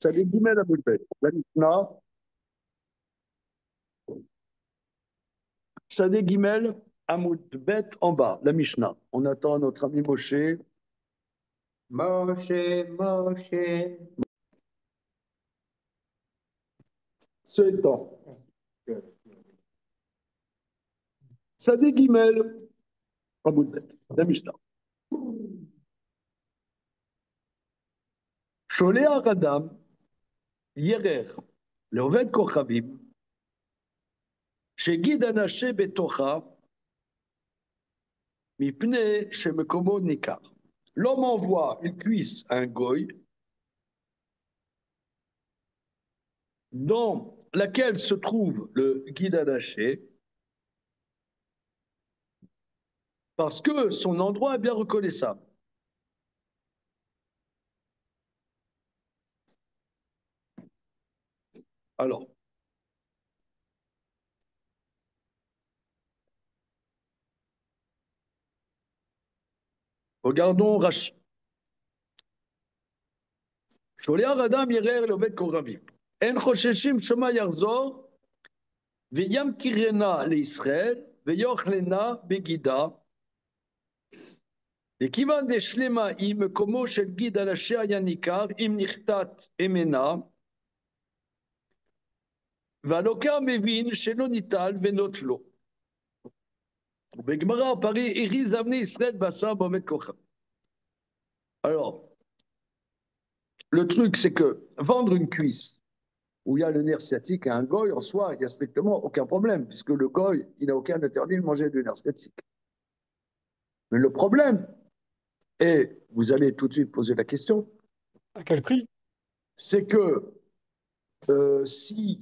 Tzaddik Gimel Amud Bet. La Mishnah, Tzaddik Gimel Amud Bet en bas, la Mishnah. On attend notre ami Moshe. Moshe. C'est temps. Tzaddik Gimel Amud Bet, la Mishnah. Sholea Radam Yerer Leoved Kochavim Shegid Anashe Betocha Mipne Shemekomo Nikar. L'homme envoie une cuisse à un goy dans laquelle se trouve le guide attaché parce que son endroit est bien reconnaissable. Alors, regardons Rashi. Sholea Radam Yerer Leoved Kochavim. En Chosheshim Shema Yarzor Veyam Kirena leIsraël Veyochlena Begida. וכיוון דשלמה היא מקומו של גיד אנשי היה ניכר, אם נחטאת אמנה, והלוקח מבין שלא ניטל ונוט לו. ובגמרא פרי הכריז אבני ישראל בשר בעומד כוכב. Alors, le truc c'est que vendre une cuisse où il y a le nerf sciatique à un goy, en soi, il n'y a strictement aucun problème, puisque le goy, il n'a aucun interdit de manger du nerf sciatique. Mais le problème, et vous allez tout de suite poser la question, à quel prix? C'est que si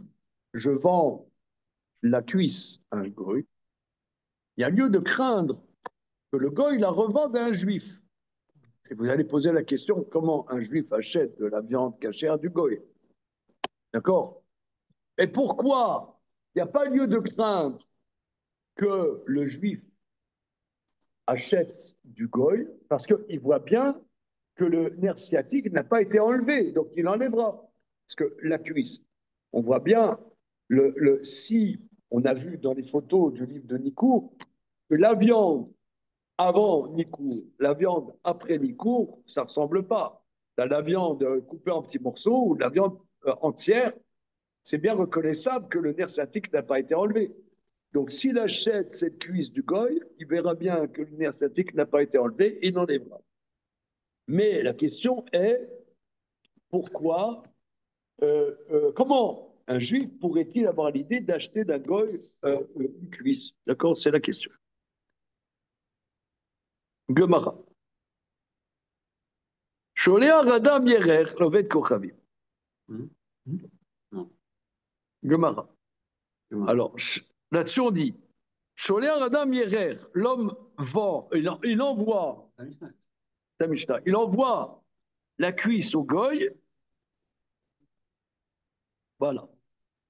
je vends la cuisse à un goy, il y a lieu de craindre que le goy la revende à un juif. Et vous allez poser la question, comment un juif achète de la viande cachère du goy? D'accord? Et pourquoi il n'y a pas lieu de craindre que le juif achète du goy? Parce qu'il voit bien que le nerf sciatique n'a pas été enlevé, donc il enlèvera. Parce que la cuisse, on voit bien, si on a vu dans les photos du livre de Nicour, que la viande avant Nicour, la viande après Nicour, ça ne ressemble pas. T'as la viande coupée en petits morceaux ou la viande entière, c'est bien reconnaissable que le nerf sciatique n'a pas été enlevé. Donc s'il achète cette cuisse du goy, il verra bien que le nerf sciatique n'a pas été enlevé et il enlèvera. Mais la question est, pourquoi, comment un juif pourrait-il avoir l'idée d'acheter d'un goy une cuisse? D'accord, c'est la question. Gemara. Sholea Radam Yerer Loved Kochavim. Gemara. Alors, là-dessus on dit, Sholea Radam Yerer, l'homme vend, il envoie, il envoie la cuisse au goy. Voilà.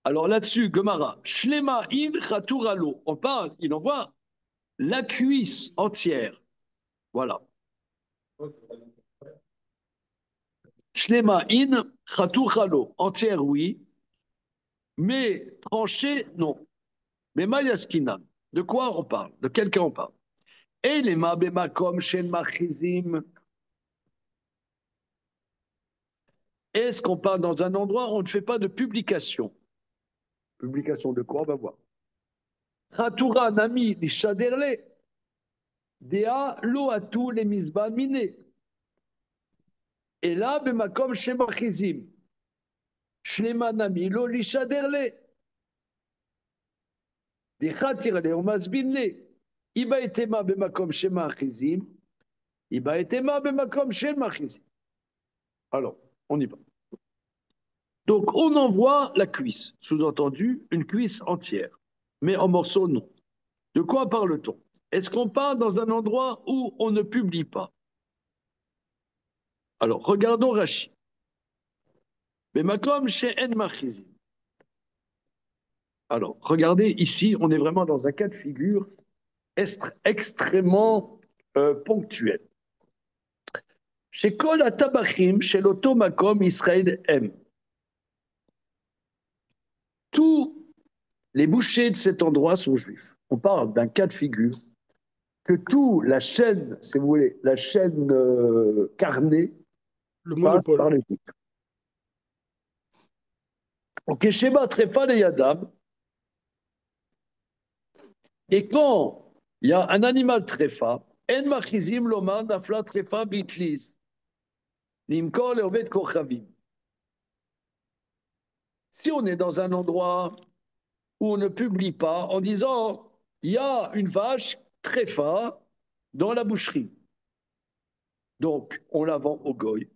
Alors là-dessus, Gemara, Shlema in Chaturalo. On parle, il envoie la cuisse entière. Voilà. Shlema in Chaturalo. Entière, oui. Mais tranchée, non. Mais Mayaskina. De quoi on parle? De quel cas on parle? Et les Mabemakom Shen Machizim. Est-ce qu'on parle dans un endroit où on ne fait pas de publication? Publication de quoi? On va voir. Chatura Nami Lishaderle. Dea lo atu le misban mine. Et là, bemakom shemachizim. Shlema nami lo lishaderle. Dechatirle o masbinle. Iba etema bemakom shemachizim. Iba etema bemakom shemachizim. Alors, on y va. Donc, on envoie la cuisse. Sous-entendu, une cuisse entière. Mais en morceaux, non. De quoi parle-t-on? Est-ce qu'on parle dans un endroit où on ne publie pas? Alors, regardons Rashi. Bemakom she'en machizim. Alors, regardez ici, on est vraiment dans un cas de figure extrêmement ponctuel. Chez Kol Atabachim, chez l'Automakom Israël M. tous les bouchers de cet endroit sont juifs. On parle d'un cas de figure que toute la chaîne, si vous voulez, la chaîne carnée Le passe monopole. par les juifs. Ok, Sheba Trefa les Yadam. Et quand il y a un animal tréfa, En machizim lomar nafla trefa bitlis. Nimkor leovet kochavim. Si on est dans un endroit où on ne publie pas en disant il y a une vache tréfa dans la boucherie, donc on la vend au goy.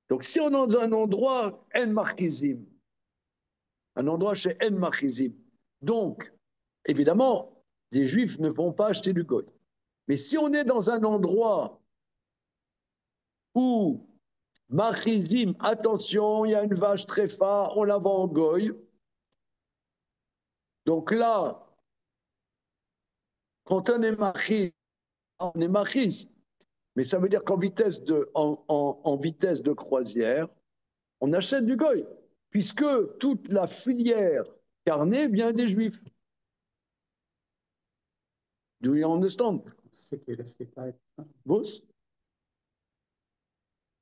Donc si on est dans un endroit En machizim, un endroit chez En machizim, donc évidemment, des juifs ne vont pas acheter du goy. Mais si on est dans un endroit où Machizim, attention, il y a une vache tréfa, on la vend en goy. Donc là, quand on est machiz. Mais ça veut dire en vitesse de croisière, on achète du goy, puisque toute la filière carnée vient des juifs. Do you understand? Vous?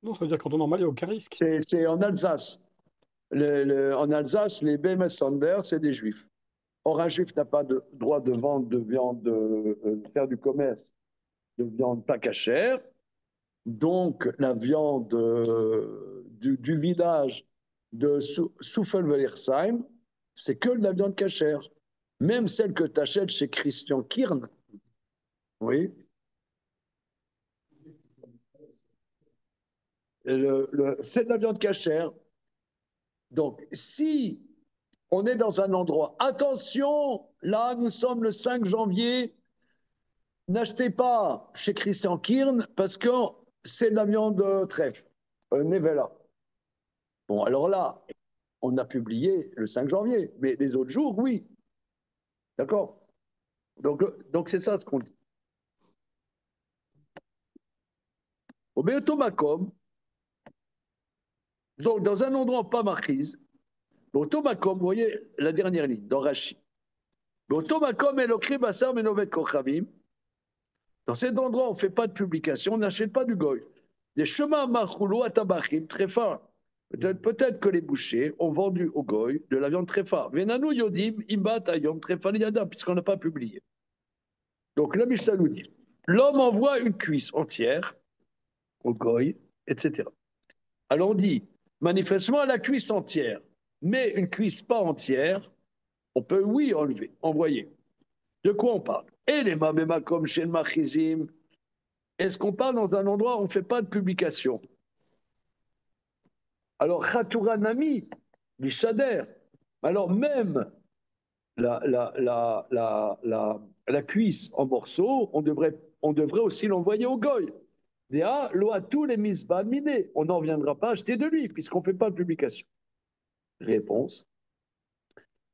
Non, ça veut dire qu'en temps normal, il n'y a aucun risque. C'est en Alsace. En Alsace, les BMS Sandler, c'est des juifs. Or, un juif n'a pas de droit de vendre de viande, de faire du commerce de viande pas cachère. Donc, la viande du village de Souffenwellersheim, c'est que de la viande cachère. Même celle que tu achètes chez Christian Kirn, oui, c'est de la viande cachère. Donc, si on est dans un endroit, attention, là, nous sommes le 5 janvier, n'achetez pas chez Christian Kirn parce que c'est de la viande trèfle, Nevela. Bon, alors là, on a publié le 5 janvier, mais les autres jours, oui. D'accord. Donc c'est ça ce qu'on dit. Au Béotomakom, donc dans un endroit pas marquise, Béotomakom, vous voyez la dernière ligne, dans Rashi. Béotomakom et l'okri bassar menovet kochavim. Dans cet endroit, on ne fait pas de publication, on n'achète pas du goy. Des chemins marchoulo à tabachim, très forts. Peut-être que les bouchers ont vendu au goy de la viande très forte. Venanou yodim imbat ayom trefa liyada, puisqu'on n'a pas publié. Donc la Mishnah nous dit, l'homme envoie une cuisse entière au goy, etc. Alors on dit, manifestement la cuisse entière, mais une cuisse pas entière, on peut oui enlever, envoyer. De quoi on parle? Et les mamemakom chez le machizim, est-ce qu'on parle dans un endroit où on ne fait pas de publication? Alors, Khaturanami, l'Ishader, alors même la cuisse en morceaux, on devrait aussi l'envoyer au goy. Déa, tous les misbad miné. On n'en viendra pas acheter de lui, puisqu'on ne fait pas de publication. Réponse.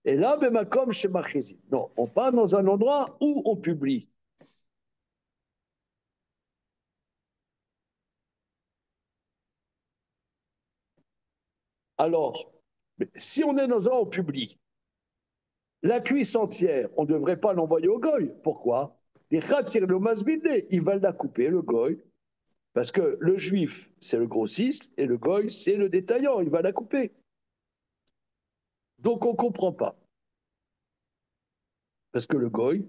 Et là, comme chez Marchesi. Non, on part dans un endroit où on publie. Alors, si on est dans un endroit où on publie, la cuisse entière, on ne devrait pas l'envoyer au goy. Pourquoi? Il va la couper, le goy, parce que le juif, c'est le grossiste, et le goy, c'est le détaillant, il va la couper. Donc on ne comprend pas. Parce que le goy,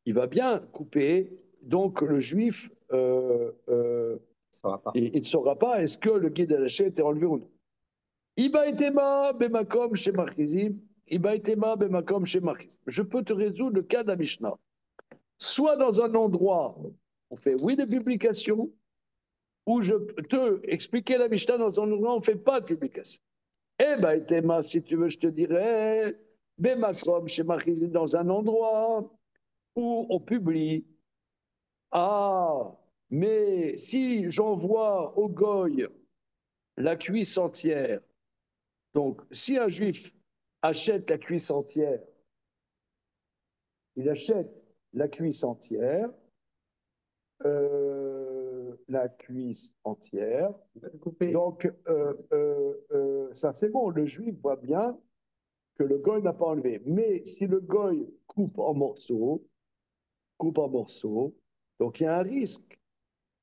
il va bien couper, donc le juif, il ne saura pas est-ce que le guide à la chaîne était enlevé ou non. Iba etema bemakom chez Marchizim, Iba etema bemakom chez Marchizim. Je peux te résoudre le cas de la Mishnah. Soit dans un endroit, on fait oui des publications, ou je peux expliquer la Mishnah dans un endroit où on ne fait pas de publication. Eh bien, Etema, si tu veux, je te dirais, bemakom chez Marchizim, dans un endroit où on publie. Ah, mais si j'envoie au goy la cuisse entière, donc si un juif achète la cuisse entière, il achète la cuisse entière, la cuisse entière. Donc, ça c'est bon, le juif voit bien que le goy n'a pas enlevé. Mais si le goy coupe en morceaux, donc il y a un risque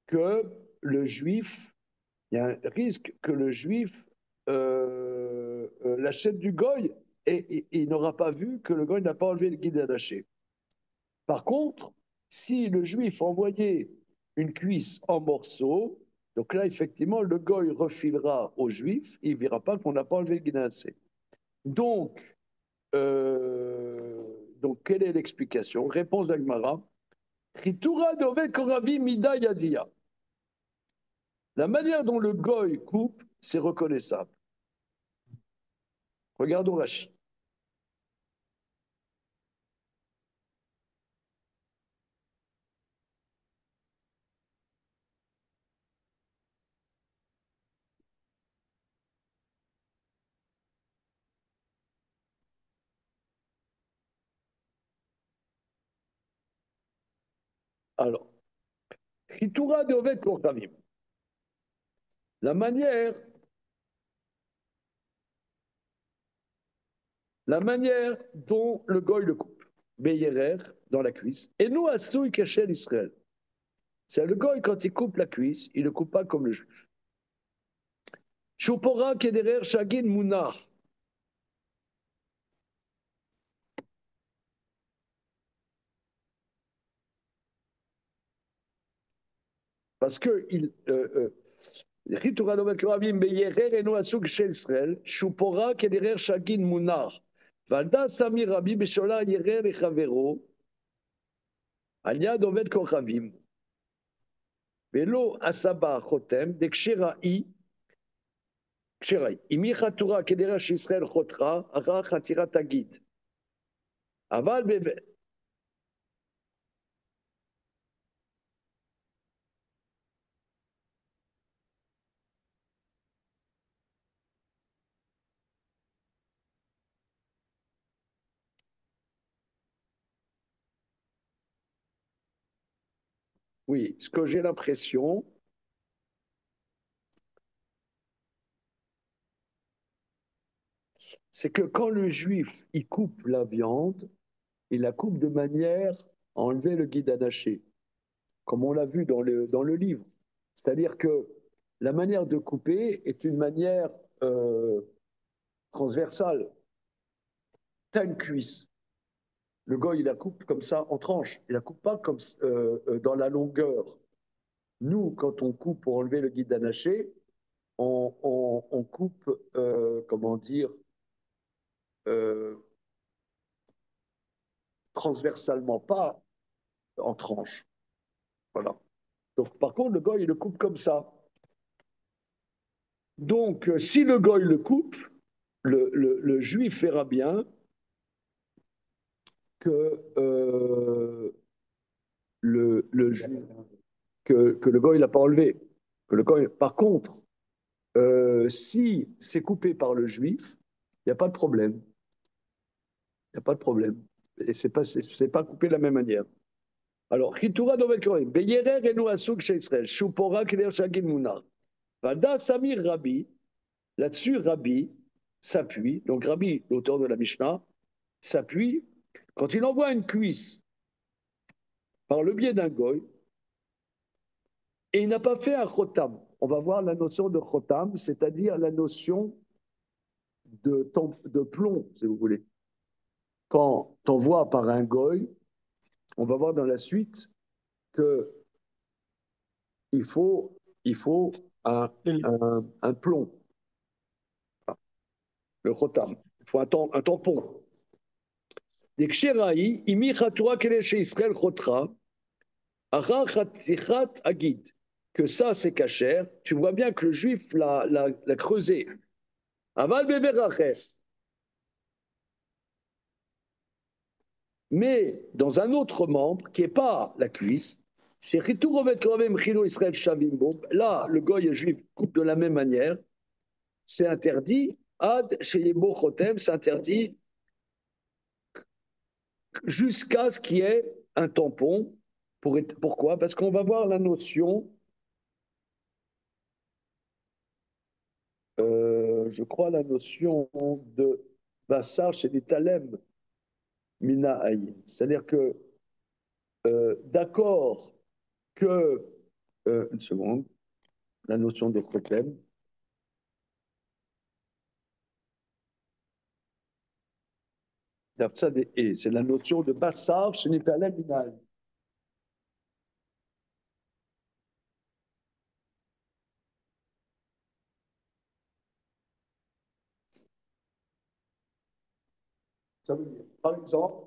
que le juif, il y a un risque que le juif l'achète du goy et il n'aura pas vu que le goy n'a pas enlevé le guide attaché. Par contre, si le juif envoyait une cuisse en morceaux, donc là, effectivement, le goy refilera au juif, il ne verra pas qu'on n'a pas enlevé le guide attaché. Donc, quelle est l'explication? Réponse d'Agmara. Tritura dove koravi mida yadia. La manière dont le goy coupe, c'est reconnaissable. Regardons Rashi. Alors, Tritura dove koravim. La manière dont le goy le coupe. Beyerer, dans la cuisse. Et nous, à Soui Kachel Israël. C'est le goy, quand il coupe la cuisse, il ne coupe pas comme le juif. Choupora kederer shagin munar. Parce que il. Ritura novel koravim beyerer et nous, à Soui Kachel Israël. Choupora kederer shagin munar. Valda Samir Rabbi Beshola Yerer et Chavero. Alia dovet koravim. Velo asaba chotem, dekshira'i. Imi chatura kederash Israël chotra, ara chatira tagid. Aval beve. Oui, ce que j'ai l'impression, c'est que quand le juif il coupe la viande, il la coupe de manière à enlever le guide anaché, comme on l'a vu dans le livre. C'est-à-dire que la manière de couper est une manière transversale. Tu as une cuisse. Le gars, il la coupe comme ça en tranches. Il la coupe pas comme dans la longueur. Nous, quand on coupe pour enlever le guide anaché, on coupe, comment dire, euh, transversalement, pas en tranches. Voilà. Donc, par contre, le goy, il le coupe comme ça. Donc, si le goy le coupe, le juif verra bien que le juif, que le goy l'a pas enlevé. Que le goy, par contre, si c'est coupé par le juif, il n'y a pas de problème. Il n'y a pas de problème. Et c'est pas coupé de la même manière. Alors, Chitura Novel Korim, Beyerer Enu Asuk chez Israël, Shupora Kler Shagin Munar. Vada Samir Rabbi, là-dessus Rabbi s'appuie, donc Rabbi, l'auteur de la Mishnah, s'appuie quand il envoie une cuisse par le biais d'un goy et il n'a pas fait un chotam. On va voir la notion de chotam, c'est-à-dire la notion de plomb, si vous voulez. Quand on voit par un goy, on va voir dans la suite que il faut un plomb, le chotam. Il faut un tampon. Que ça, c'est cachère. Tu vois bien que le juif l'a creusé. Mais dans un autre membre, qui n'est pas la cuisse, là, le goy juif coupe de la même manière, c'est interdit. Ad Sheyebo Chotem, c'est interdit jusqu'à ce qu'il y ait un tampon. Pourquoi? Parce qu'on va voir la notion, je crois, la notion Bassar chez les Talem Mina Ayin. C'est-à-dire que, d'accord que, une seconde, la notion de Chotem, c'est la notion de Bassar chez les Talem Mina Ayin. Ça veut dire, par exemple,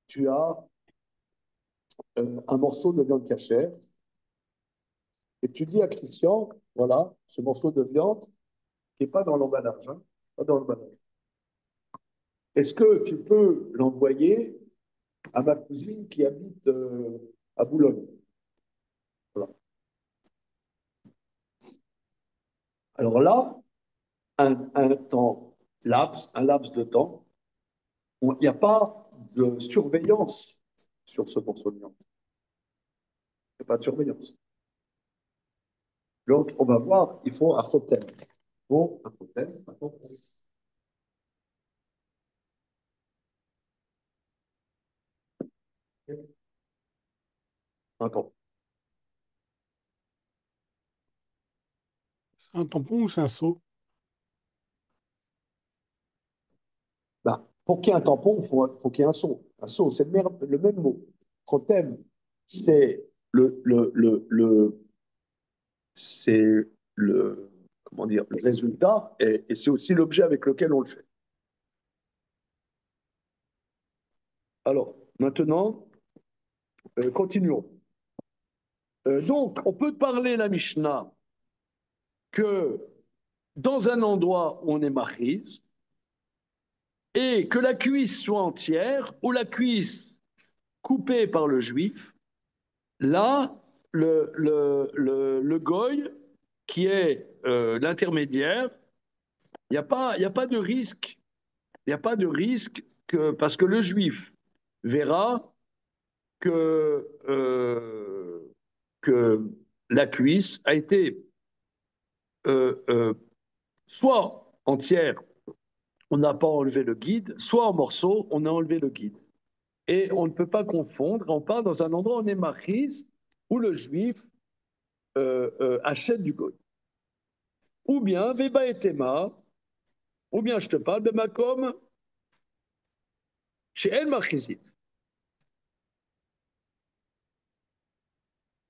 tu as un morceau de viande cachère et tu dis à Christian, voilà, ce morceau de viande qui n'est pas dans l'emballage, hein, pas dans l'emballage. Est-ce que tu peux l'envoyer à ma cousine qui habite à Boulogne? Voilà. Alors là, un laps de temps, il n'y a pas de surveillance sur ce morceau de viande. Il n'y a pas de surveillance. Donc, on va voir, il faut un hotel. Bon, un hotel. Attends. C'est un tampon ou c'est un seau? Ben, pour qu'il y ait un tampon, faut qu'il y ait un seau. Un seau, c'est le même mot. Hotel, c'est c'est comment dire, le résultat et c'est aussi l'objet avec lequel on le fait. Alors, maintenant, continuons. Donc, on peut parler, la Mishnah, que dans un endroit où on est machiz, et que la cuisse soit entière, ou la cuisse coupée par le juif, là, le goy, qui est l'intermédiaire, il y a pas de risque, il n'y a pas de risque que, parce que le juif verra que la cuisse a été euh, euh, soit entière, on n'a pas enlevé le guide, soit en morceaux, on a enlevé le guide. Et on ne peut pas confondre, on part dans un endroit où on est machis, où le juif achète du goy. Ou bien, Veba et Tema, ou bien je te parle de Makom, chez El Machizim.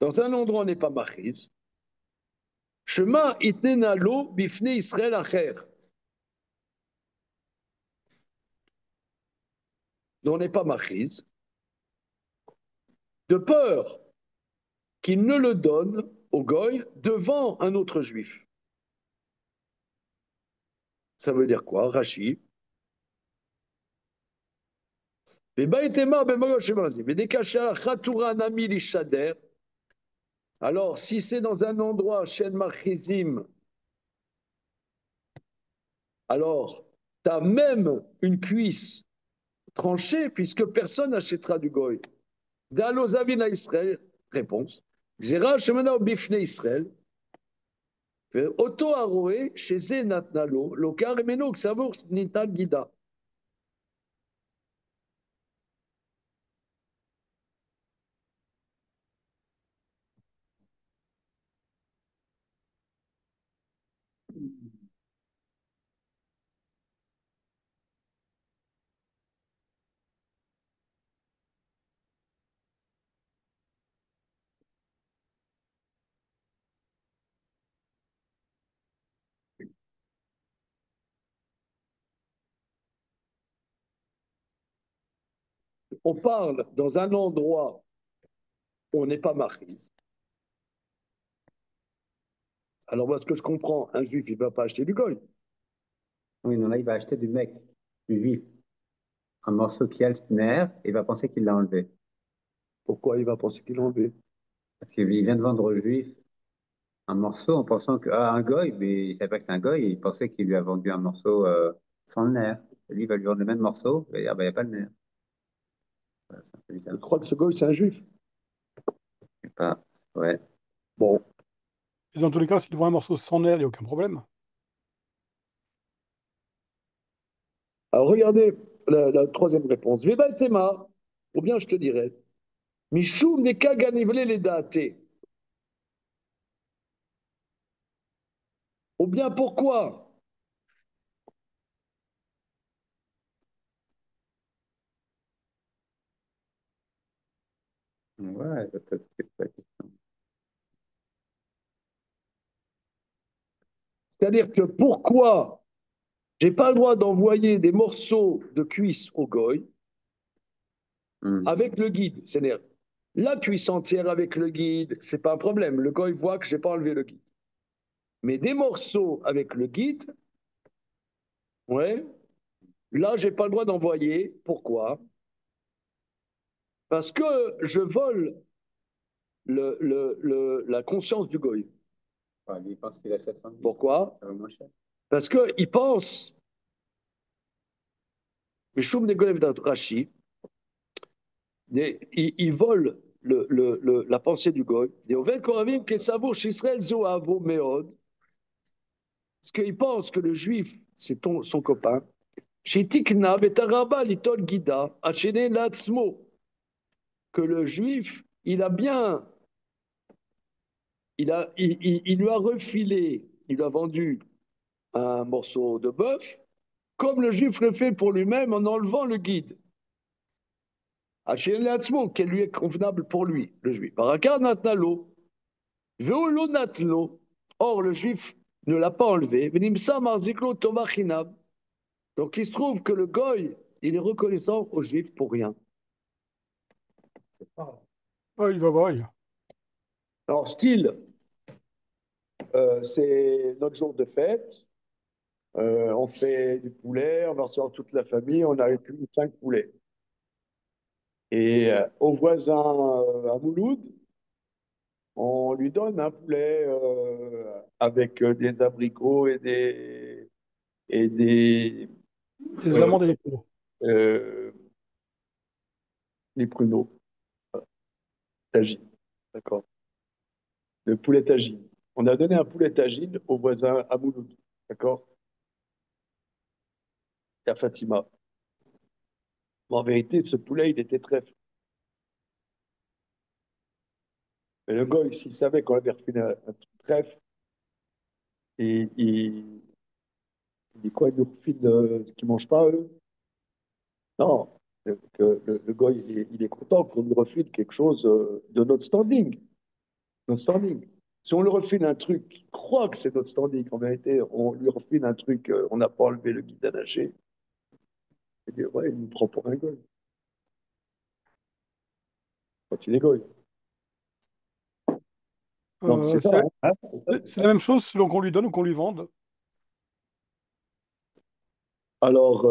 Dans un endroit où on n'est pas machis, Shema itnenalo bifne Israël acher. On n'est pas machis, de peur qu'il ne le donne au goy devant un autre juif. Ça veut dire quoi, Rashi? Alors, si c'est dans un endroit, Shen Machizim, alors tu as même une cuisse tranchée, puisque personne n'achètera du goy. Dalozavina Israël, réponse. Zera Shemana Bifne Israël. Auto Aroé, chez Zenatnalo, Lokar Emeno, Xavor Nita Gida. On parle dans un endroit où on n'est pas marié. Alors, moi, ce que je comprends, un juif, il ne va pas acheter du goy. Oui, non, là, il va acheter du mec, du juif, un morceau qui a le snare et il va penser qu'il l'a enlevé. Pourquoi il va penser qu'il l'a enlevé? Parce qu'il vient de vendre au juif un morceau en pensant que, ah, un goy, mais il savait pas que c'est un goy, il pensait qu'il lui a vendu un morceau sans le nerf. Et lui, il va lui vendre le même morceau, et ah, bah, il n'y a pas le nerf. Voilà, c'est un peu Je bizarre. crois que ce goy, c'est un juif. Je sais pas, ouais. Dans tous les cas, s'ils vend un morceau sans nerf, il n'y a aucun problème. Alors regardez la troisième réponse. Vebal tema, ou bien je te dirais, Mishum neka ganivle les dates. Ou bien pourquoi? Ouais, c'est pas la question. C'est-à-dire que pourquoi j'ai pas le droit d'envoyer des morceaux de cuisse au goy avec le guide? C'est-à-dire, la cuisse entière avec le guide, c'est pas un problème. Le goy voit que j'ai pas enlevé le guide. Mais des morceaux avec le guide, ouais, là, j'ai pas le droit d'envoyer. Pourquoi? Parce que je vole la conscience du goy. Ouais, lui, il pense qu'il a 710. Pourquoi? Ça va moins cher. Parce qu'il pense, Mishum Negolev Rashi, il vole la pensée du goy. Parce qu'il pense que le juif, c'est son copain. Que le juif, il a bien, il lui a refilé, il lui a vendu un morceau de bœuf, comme le juif le fait pour lui-même en enlevant le guide. Qui lui est convenable pour lui, le juif. Or, le juif ne l'a pas enlevé. Donc, il se trouve que le goy, il est reconnaissant au juif pour rien. Ouais, il va voir. Alors, style, c'est notre jour de fête. On fait du poulet, on va recevoir toute la famille, on a eu 5 poulets. Et au voisin à Mouloud, on lui donne un poulet avec des abricots et Des euh, amandes et des pots. euh, des pruneaux, tagine. D'accord. Le poulet tagine. On a donné un poulet tagine au voisin à Mouloud. D'accord. Et à Fatima. Mais en vérité, ce poulet, il était très. Mais le gars, s'il savait qu'on avait refait un truc trèfle, il dit quoi, il nous refile ce qu'ils ne mangent pas, eux? Non. Le gars, il est content qu'on lui refile quelque chose de notre standing. Notre standing. Si on lui refile un truc qui croit que c'est notre standing, en vérité, on lui refile un truc, on n'a pas enlevé le guide attaché, il dit, ouais, il nous prend pour un goy. Quand il est goy. Non, mais c'est ça, C'est hein. c'est la même chose selon qu'on lui donne ou qu'on lui vende. Alors,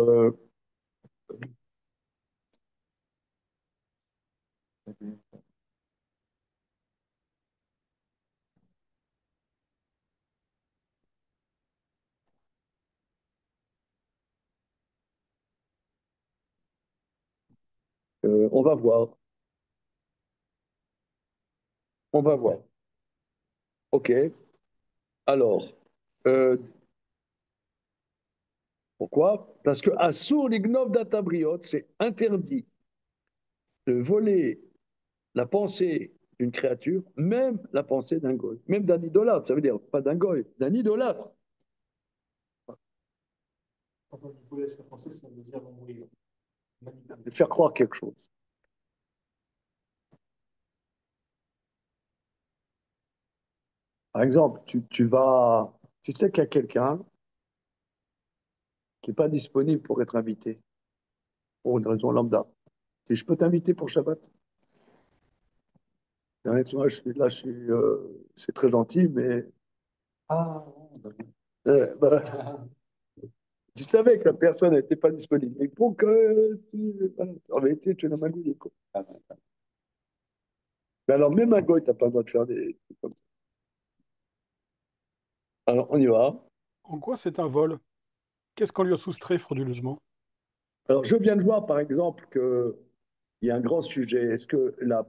on va voir. On va voir. OK. Alors, euh, pourquoi? Parce que Assur l'ignov databriot, c'est interdit de voler la pensée d'une créature, même la pensée d'un goy, même d'un idolâtre. Ça veut dire pas d'un goy, d'un idolâtre. Quand on dit voler sa pensée, ça veut dire mourir. De faire croire quelque chose. Par exemple, tu sais qu'il y a quelqu'un qui n'est pas disponible pour être invité, pour une raison lambda. Si je peux t'inviter pour Shabbat? Moi, c'est très gentil, mais bah, tu savais que la personne n'était pas disponible. Et pour que voilà, en vérité, tu l'as magouillé, quoi. Mais alors, même un goy, tu n'as pas le droit de faire des trucs comme ça. Alors, on y va. En quoi c'est un vol? Qu'est-ce qu'on lui a soustrait frauduleusement? Alors, je viens de voir, par exemple, qu'il y a un grand sujet. Est-ce que la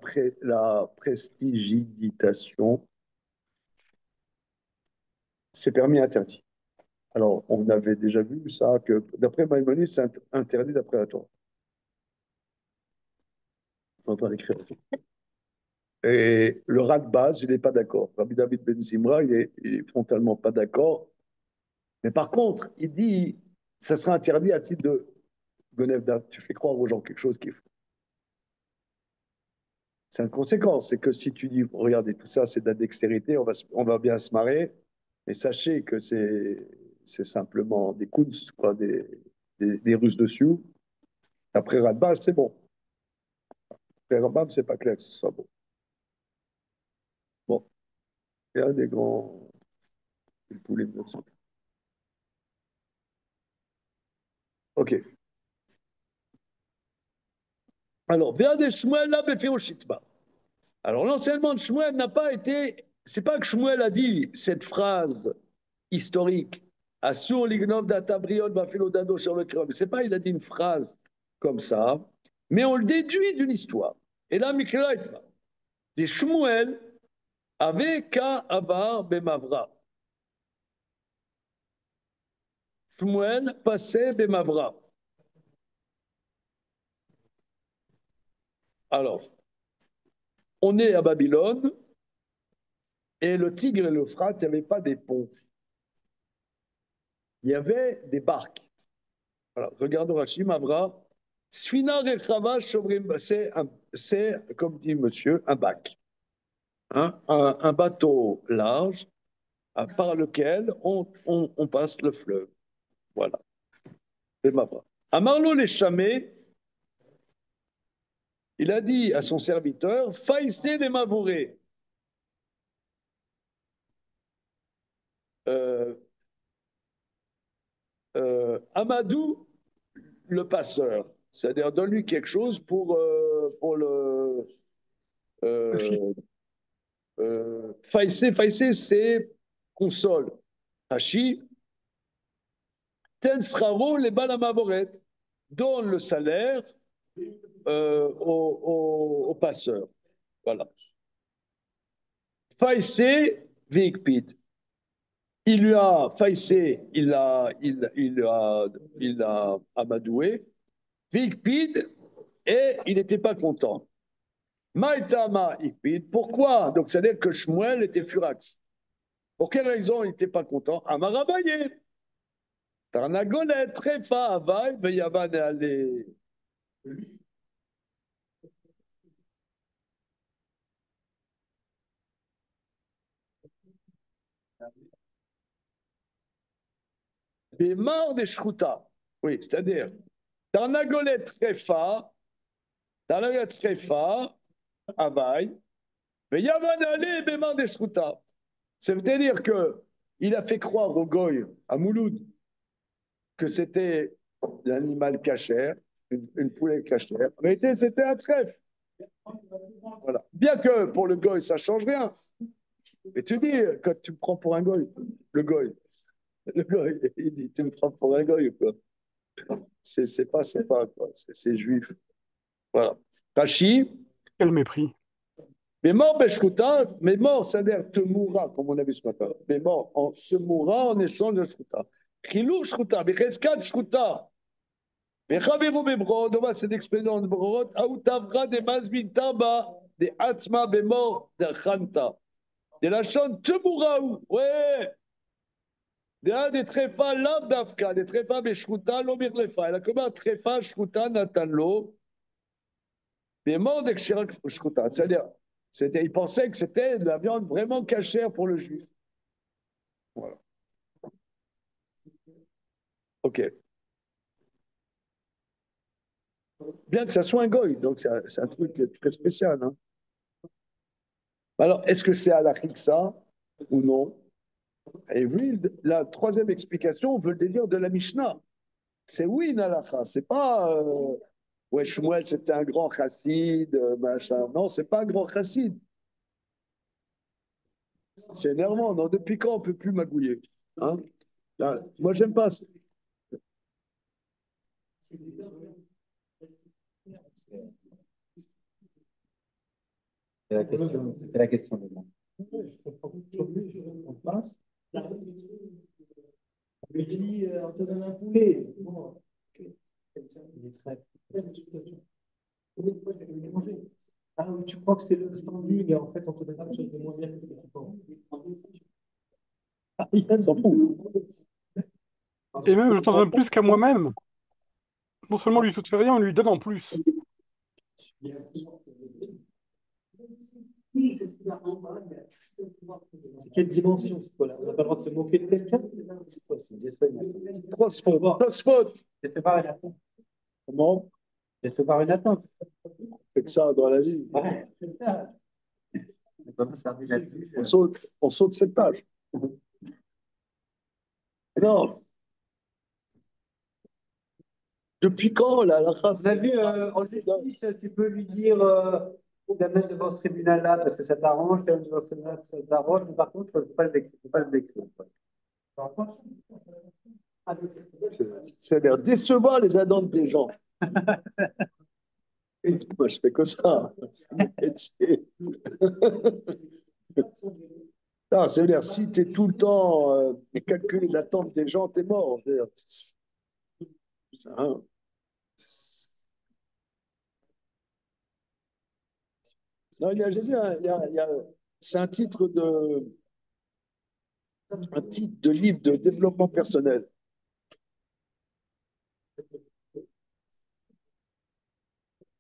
prestidigitation c'est permis interdit. Alors, on avait déjà vu ça, que d'après Maïmonide, c'est interdit d'après la Torah. On est en train d'écrire. Et le rat de base, il n'est pas d'accord. Rabbi David Ben Zimra, il est frontalement pas d'accord. Mais par contre, il dit, ça sera interdit à titre de Gonevda. Tu fais croire aux gens quelque chose qui est faux. C'est une conséquence. C'est que si tu dis, regardez, tout ça, c'est de la dextérité, on va bien se marrer. Mais sachez que c'est simplement des coups, quoi, des ruses dessus. Après Radbaz, c'est bon. Après Rambam, c'est pas clair que ce soit bon. Bon, il y a des grands poulets là-dessus. Ok. Alors, Véa de Shmuel, là, Befeoshitba. Alors, l'enseignement de Shmuel n'a pas été. C'est pas que Shmuel a dit cette phrase historique. Assur lignov databriot vafilodado shavekrom. C'est pas, il a dit une phrase comme ça, mais on le déduit d'une histoire. Et là, Mikra dit Shmuel avait ka avar bemavra. Shmuel passait bemavra. Alors, on est à Babylone, et le Tigre et l'Euphrate, il n'y avait pas des ponts. Il y avait des barques. Alors, regardons Rachim Avra. Sfina Rechava Shomrim, c'est, comme dit monsieur, un bac. Hein, un bateau large par lequel on passe le fleuve. Voilà. C'est Mavra. Amarlo les chamés, il a dit à son serviteur, faïssez les mavourés. Euh, Amadou, le passeur, c'est-à-dire donne-lui quelque chose pour le euh, faïssé, c'est console. Hachi, ten sravo les balamavoret, donne le salaire au passeur. Voilà. Faïssé, vikpid. Il lui a faïssé, il a amadoué, vikpid, et il n'était pas content. Maïtama ikpid. Pourquoi? Donc, c'est-à-dire que Shmuel était furax. Pour quelle raison il n'était pas content? Amarabaye. Tarnagolet, Trefa, Avaï, Veyavan et allé. Des morts des Shruta. Oui, c'est-à-dire, Tarnagolet, Trefa, Avaï, Veyavan et allé, Bémar des Shruta. C'est-à-dire que il a fait croire au Goy, à Mouloud, que c'était l'animal cachère, une poulet cachère. En réalité, c'était un trèfle. Voilà. Bien que pour le Goy, ça ne change rien. Mais tu dis, quand tu me prends pour un Goy, le Goy, il dit, tu me prends pour un Goy, quoi. C'est pas, quoi. C'est juif. Voilà. Rachi, Quel mépris. mais mort, Beshkuta, mais mort, c'est-à-dire te mourra, comme on a vu ce matin. Mais mort, te mourra en échange de Shkuta. Chilou Shkuta, Becheskat Shkuta. וחברו בברוד, c'est l'expérience de Brod, Aoutavra de Mazbintaba, de Atma Bemor, de Khanta. De la chante Temouraou, ouais. Des tréfa lav d'Afka, des tréfa beshruta l'omir lefa. Elle a comme un tréfa shruta natanlo, mais mort de kshirak shruta. C'est-à-dire, il pensait que c'était de la viande vraiment cachère pour le juif. Voilà. Ok. Bien que ça soit un goy, donc c'est un truc très spécial. Hein. Alors, est-ce que c'est à la ça ou non? Et oui, la troisième explication veut le délire de la Mishnah. C'est oui, une halakha. C'est pas. Ouais, Shmuel, c'était un grand chassid, machin. Non, c'est pas un grand chassid. C'est énervant. Non, depuis quand on peut plus magouiller? Hein? Là, moi, j'aime pas. C'était la question de moi. dit, on te donne un poulet. Bon, ok. Il est très. Oui, moi, je vais le manger. Ah oui, tu crois que c'est le standing, et en fait, on te donne quelque chose de moins bien que ce que tu penses. Ah, il s'en fout. Et même, je t'en donne plus qu'à moi-même. Non seulement on lui soustrait rien, on lui donne en plus. C'est quelle dimension, c'est quoi là? On n'a pas le droit de se moquer de quelqu'un? C'est quoi? C'est décevoir une attente. Tosfot. Décevoir une attente. Comment? Décevoir une attente. C'est que ça dans la vie. Ouais, c'est ça. On peut pas s'arrêter là-dessus. On saute cette page. Non. Depuis quand la race? On a vu, en justice, tu peux lui dire la mettre devant ce tribunal-là parce que ça t'arrange, la mettre devant ce tribunal, ça t'arrange, mais par contre, il ne faut pas le vexer. Faut pas le vexer. C'est-à-dire décevoir les attentes des gens. Moi, je fais que ça. C'est mon métier. Non, c'est-à-dire, si tu es tout le temps calculer l'attente des gens, tu es mort. Hein. Non, c'est un titre de livre de développement personnel.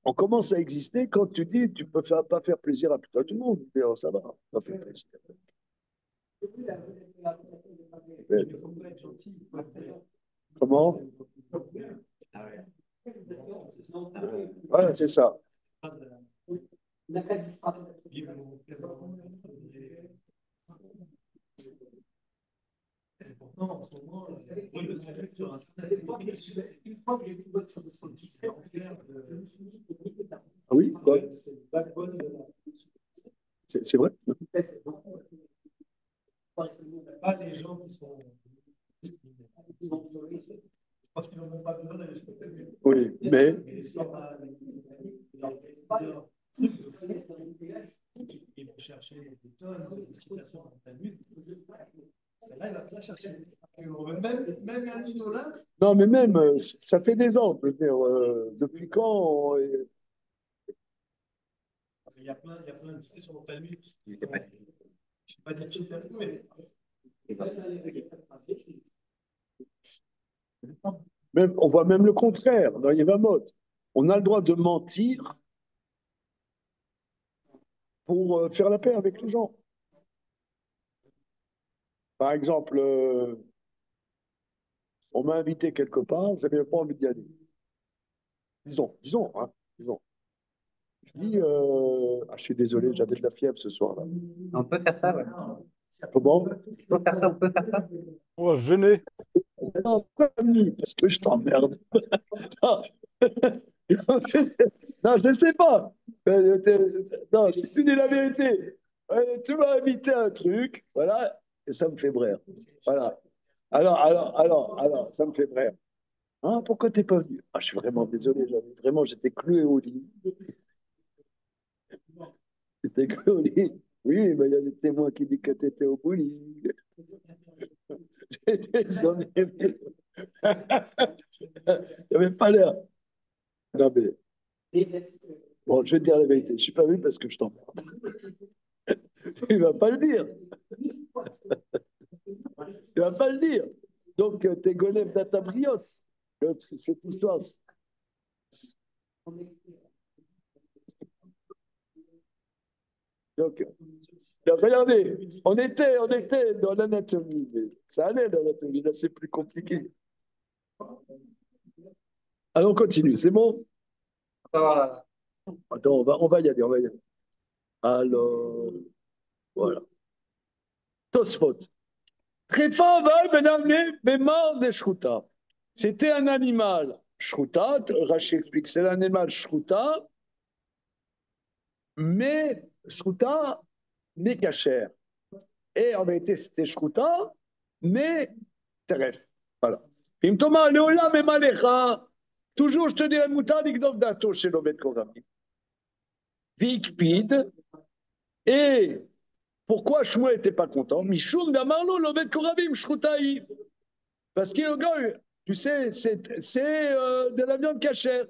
On commence à exister quand tu dis tu peux pas faire plaisir à tout le monde. Mais oh, ça va, pas faire plaisir. Mais, comment? Voilà, c'est ça. Pourtant, en ce moment, Ah oui, c'est vrai. Pas les gens qui sont. Parce qu'ils n'en ont pas besoin d'aller jusqu'au début. Oui, mais. Ils vont chercher des tonnes de citations dans ta lutte. Celle-là, il va bien chercher. Même un idolâtre. Non, mais même, ça fait des ans. Je veux dire, depuis quand Il y a plein de citations dans ta lutte. Je ne sais pas dire qui fait tout, mais. Même, on voit même le contraire dans Yevamot. On a le droit de mentir pour faire la paix avec les gens. Par exemple, on m'a invité quelque part, je n'avais pas envie d'y aller. Disons. Je dis, je suis désolé, j'avais de la fièvre ce soir-là. On peut faire ça, ouais. Comment? On peut faire ça. On va se gêner. Non, pourquoi venir? Parce que je t'emmerde. Non, je ne sais pas. Non, je te dis la vérité. Tu m'as invité à un truc, voilà, et ça me fait brère. Voilà. Alors, ça me fait brère. Ah, pourquoi t'es pas venu? Ah, je suis vraiment désolé, j'étais cloué au lit. J'étais cloué au lit. Oui, mais il y a des témoins qui disent que tu étais au bowling. Désolé. Il n'y avait pas l'air. Non, mais. Bon, je vais te dire la vérité. Je ne suis pas venu parce que je t'emmerde. Tu ne vas pas le dire. Tu ne vas pas le dire. Donc, t'es Golem d'Atabriot. Cette histoire. Donc, regardez, on était dans l'anatomie. Ça allait dans l'anatomie. Là, c'est plus compliqué. Alors, on continue. C'est bon? Voilà. Attends, on va y aller. Alors, voilà. Tosfot. Tréfa va benamne bémar de shruta. C'était un animal shruta. Rachid explique c'est un animal shruta, mais shruta, mais cachère. Et en vérité, c'était shruta, mais teref. Voilà. Im toma leolam emalecha. Toujours, je te dirais, moutar d'igdov dato chez l'obed koramim. Vikpid. Et pourquoi Shmuel n'était pas content? Mishum damarlo l'obed koramim shrutai. Parce que le goy, tu sais, c'est de la viande cachère.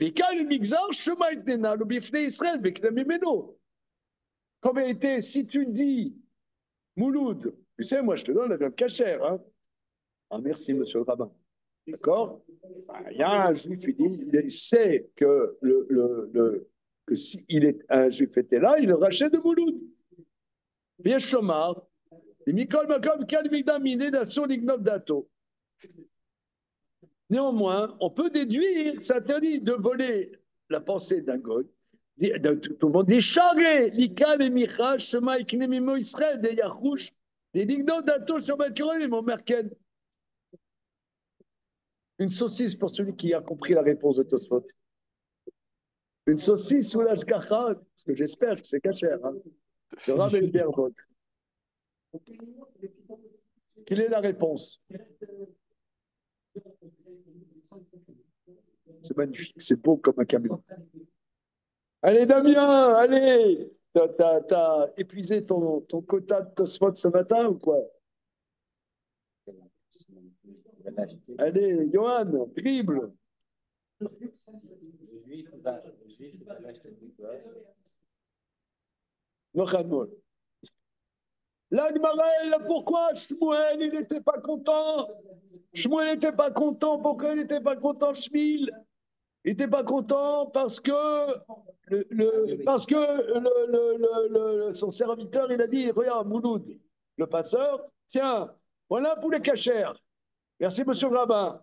וכאן למגזר שמע אתננו בפני ישראל וקנה ממנו. Comme était, si tu dis Mouloud, tu sais, moi je te donne la viande cachère. Hein. Ah, merci, monsieur le rabbin. D'accord. Il y a un juif, il sait que, que si un juif était là, il le rachète de Mouloud. Bien chomar. Néanmoins, on peut déduire, c'est interdit de voler la pensée d'un goy, tout le monde des chargés, l'ikal et micha, shema iknemimo Israël, des yachouch, des dignos dato sur Bakurel et mon merken. Une saucisse pour celui qui a compris la réponse de Tosfot. Une saucisse sous la shkacha, parce que j'espère que c'est cachère, hein, de C'est Rav El difficile. Berbog. Quelle est la réponse? C'est magnifique, c'est beau comme un camion. Allez, Damien, allez! T'as épuisé ton quota de Tosfot ce matin ou quoi? Allez, Johan, dribble! Nochanol. L'Agmarel, pourquoi Shmuel, il n'était pas content? Shmuel n'était pas content, pourquoi il n'était pas content, Shmuel? Il n'était pas content parce que, son serviteur, il a dit, regarde, Mouloud, le passeur, tiens, voilà un poulet cachère. Merci, monsieur le rabbin.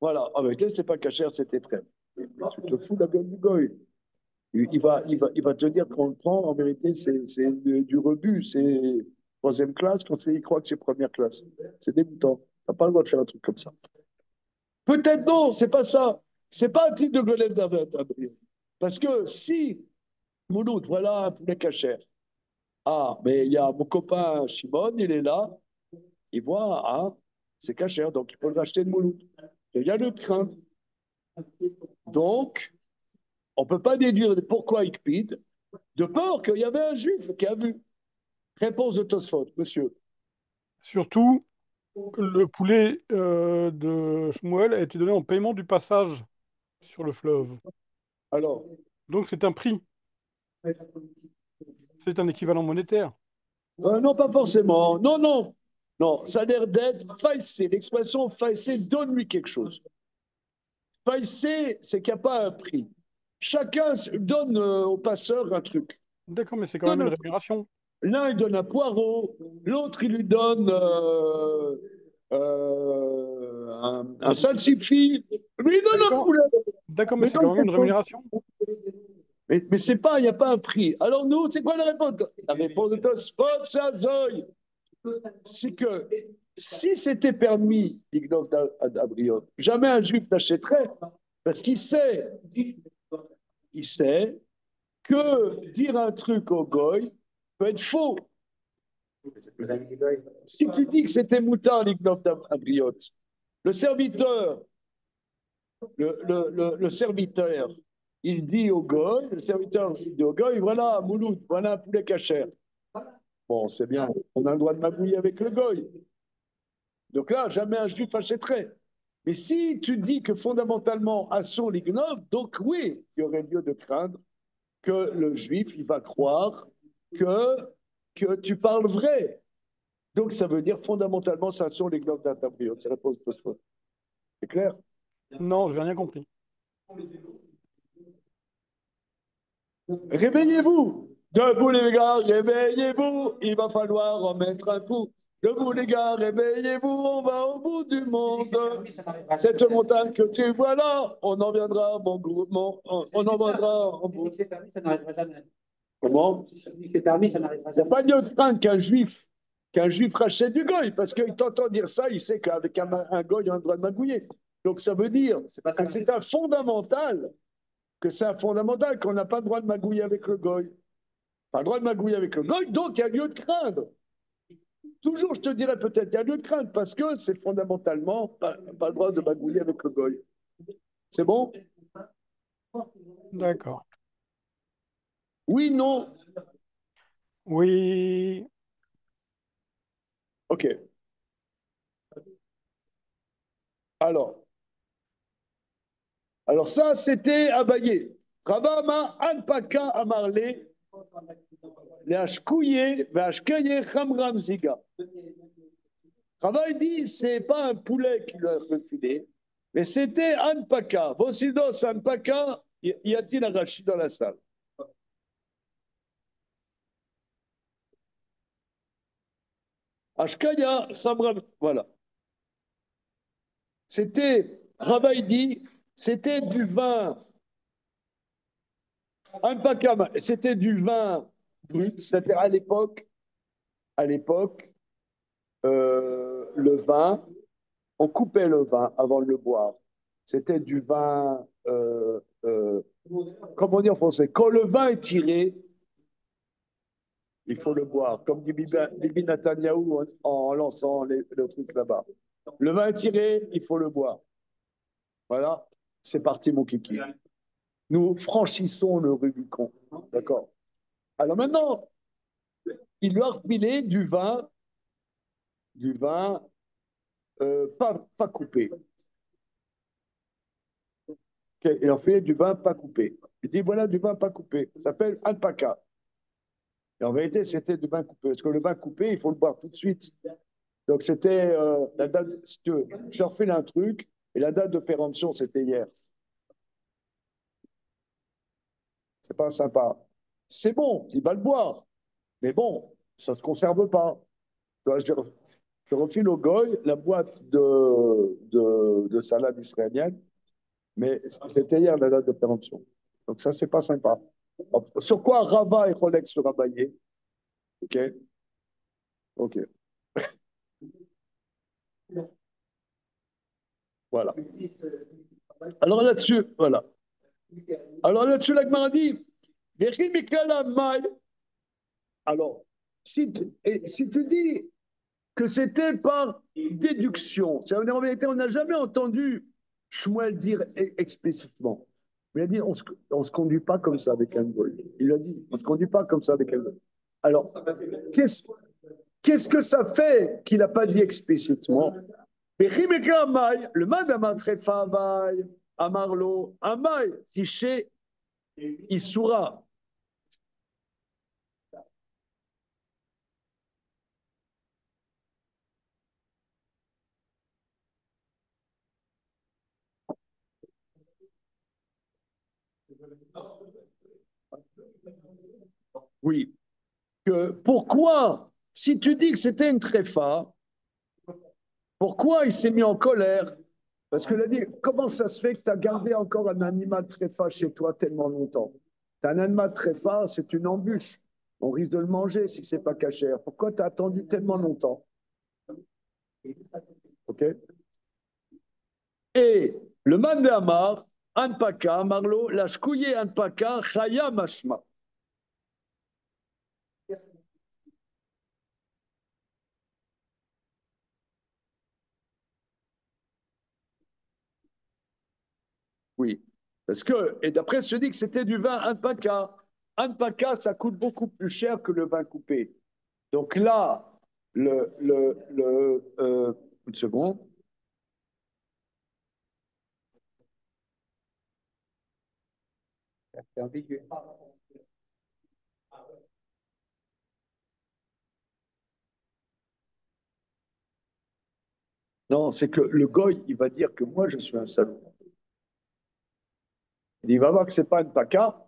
Voilà, avec elle, c'était pas cachère, c'était trêve. Tu te fous de la gueule du goy. Il va te dire qu'on le prend, en vérité, c'est du rebut, c'est troisième classe, quand il croit que c'est première classe. C'est dégoûtant. Tu n'as pas le droit de faire un truc comme ça. Peut-être non, c'est pas ça. C'est pas un titre de Golem d'Abriel. Parce que si, Mouloud, voilà un poulet cachère. Ah, mais il y a mon copain Shimon, il est là, il voit, ah, c'est cachère, donc il peut le racheter de Mouloud. Il y a de crainte. Donc, on ne peut pas déduire pourquoi Ikpid, de peur qu'il y avait un juif qui a vu. Réponse de Tosfot, monsieur. Surtout, le poulet de Shmuel a été donné en paiement du passage sur le fleuve. Alors, Donc c'est un prix, c'est un équivalent monétaire. non, pas forcément. Non, non. Non, ça a l'air d'être faïsé. L'expression faïsé donne-lui quelque chose. Faïsé, c'est qu'il n'y a pas un prix. Chacun donne au passeur un truc. D'accord, mais c'est quand même une rémunération. L'un, il donne un poireau, l'autre, il lui donne un salsifis. Lui, il donne un D'accord, poulet. d'accord, mais Mais c'est quand donne même une quelque chose. rémunération. Mais c'est pas, il n'y a pas un prix. Alors nous, c'est quoi la réponse? La réponse de Tosfot, c'est un zoï. C'est que si c'était permis, Ignov d'Abriot, jamais un juif n'achèterait, parce il sait que dire un truc au goy peut être faux. Si tu dis que c'était Moutar, l'Ignov d'Abriot, le serviteur, le serviteur, il dit au goy, le serviteur dit au goy, voilà, Mouloud, voilà un poulet cachère. Bon, c'est bien, on a le droit de magouiller avec le goy. Donc là, jamais un juif achèterait. Mais si tu dis que fondamentalement, Asson l'ignore, donc oui, il y aurait lieu de craindre que le juif, il va croire que tu parles vrai. Donc ça veut dire fondamentalement, c'est Asson l'ignore d'un tabriot. C'est la réponse de Tosfot. C'est clair? Non, je n'ai rien compris. Réveillez-vous! Debout les gars, réveillez-vous! Il va falloir en mettre un coup. Debout les gars, réveillez-vous, on va au bout du monde. Cette montagne que tu vois là, on en viendra, on en viendra en bout. C'est permis, ça n'arrivera jamais. Comment? C'est permis, ça n'arrivera Il n'y a jamais. pas lieu de craindre qu'un juif rachète du goy, parce qu'il t'entend dire ça, il sait qu'avec un goy, il a le droit de magouiller. Donc ça veut dire que c'est un fondamental, qu'on n'a pas le droit de magouiller avec le goy. Pas le droit de magouiller avec le goy, donc il y a lieu de craindre. Toujours, je te dirais peut-être, il y a lieu de craindre, parce que c'est fondamentalement pas le droit de magouiller avec le goy. C'est bon? D'accord. Oui, non? Oui, Ok. Alors, ça, c'était Abaye. Rabama Anpaka Amarle, les Ashkouye, Vashkaye Chamram Ziga. Rava dit, c'est pas un poulet qui lui a refilé, mais c'était Anpaka. Vosidos Anpaka, y a-t-il un rachis dans la salle? Ashkaya Chamram, voilà. C'était, Rava dit, c'était du vin. Anpaka, c'était du vin brut, c'est-à-dire à l'époque, le vin, on coupait le vin avant de le boire. C'était du vin, comment on dit en français, quand le vin est tiré, il faut le boire, comme dit Bibi Netanyahou en lançant le truc là-bas. Le vin est tiré, il faut le boire. Voilà, c'est parti mon kiki. Nous franchissons le Rubicon, d'accord? Alors maintenant, il lui a refilé du vin pas coupé. Okay, il en fait du vin pas coupé. Il dit voilà du vin pas coupé. Ça s'appelle alpaca. Et en vérité, c'était du vin coupé. Parce que le vin coupé, il faut le boire tout de suite. Donc c'était la date. Si tu veux, je leur file un truc et la date de péremption, c'était hier. C'est pas sympa. C'est bon, il va le boire. Mais bon, ça se conserve pas. Je refile au goy la boîte de salade israélienne. Mais c'était hier la date de péremption. Donc ça, c'est pas sympa. Sur quoi Rava et Cholek se rabaillaient? Ok. Ok. Voilà. Alors là-dessus, voilà. Alors là-dessus, la Gemara dit, alors, si tu dis que c'était par déduction, ça veut dire en vérité, on n'a jamais entendu Shmuel dire explicitement. Il a dit, on se conduit pas comme ça avec un goy. Il a dit, on se conduit pas comme ça avec un goy. Alors, qu'est-ce que ça fait qu'il n'a pas dit explicitement? Le madama trefa avaï, amarlo, amaï, tiché, isura. Oui. Pourquoi, si tu dis que c'était une tréfa, pourquoi il s'est mis en colère? Parce qu'il a dit, comment ça se fait que tu as gardé encore un animal tréfa chez toi tellement longtemps? Tu as un animal tréfa, c'est une embûche. On risque de le manger si ce n'est pas cachère. Pourquoi tu as attendu tellement longtemps? Ok. Et le man de Amar, Anpaka, Marlo, la shkouye Anpaka, Chaya Mashma. Oui. Parce que, et d'après, se dit que c'était du vin Anpaka. Anpaka, ça coûte beaucoup plus cher que le vin coupé. Donc là, une seconde. C'est ambigu. Non, c'est que le goy, il va dire que moi, je suis un salaud. Il va voir que c'est pas une paca.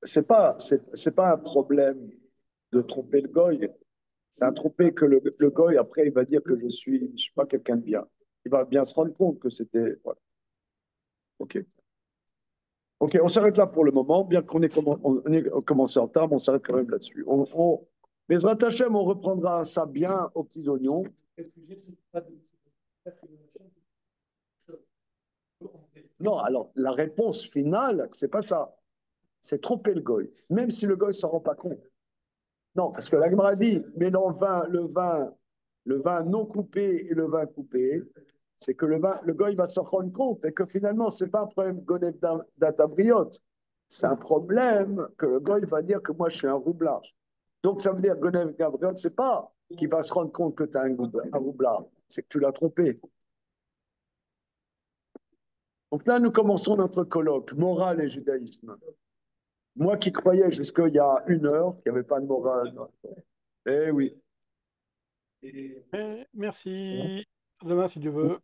C'est pas un problème de tromper le goy. C'est un tromper que le goy, après, il va dire que je suis pas quelqu'un de bien. Il va bien se rendre compte que c'était. Voilà. OK. OK, on s'arrête là pour le moment, bien qu'on ait commencé en retard, mais on s'arrête quand même là-dessus. Mais Hashem, on reprendra ça bien aux petits oignons. Non, alors la réponse finale, c'est pas ça. C'est tromper le goy, même si le goy ne s'en rend pas compte. Non, parce que la Gemara dit, mais le vin non coupé et le vin coupé, c'est que le goy va s'en rendre compte et que finalement, ce n'est pas un problème gonev d'atabriote. C'est un problème que le goy va dire que moi, je suis un roublard. Donc, ça veut dire gonev d'atabriote, c'est pas qui va se rendre compte que tu as un roublard, c'est que tu l'as trompé. Donc là, nous commençons notre colloque, morale et judaïsme. Moi qui croyais jusqu'il y a 1 heure qu'il n'y avait pas de morale. Eh oui. Merci. À demain, si Dieu veut.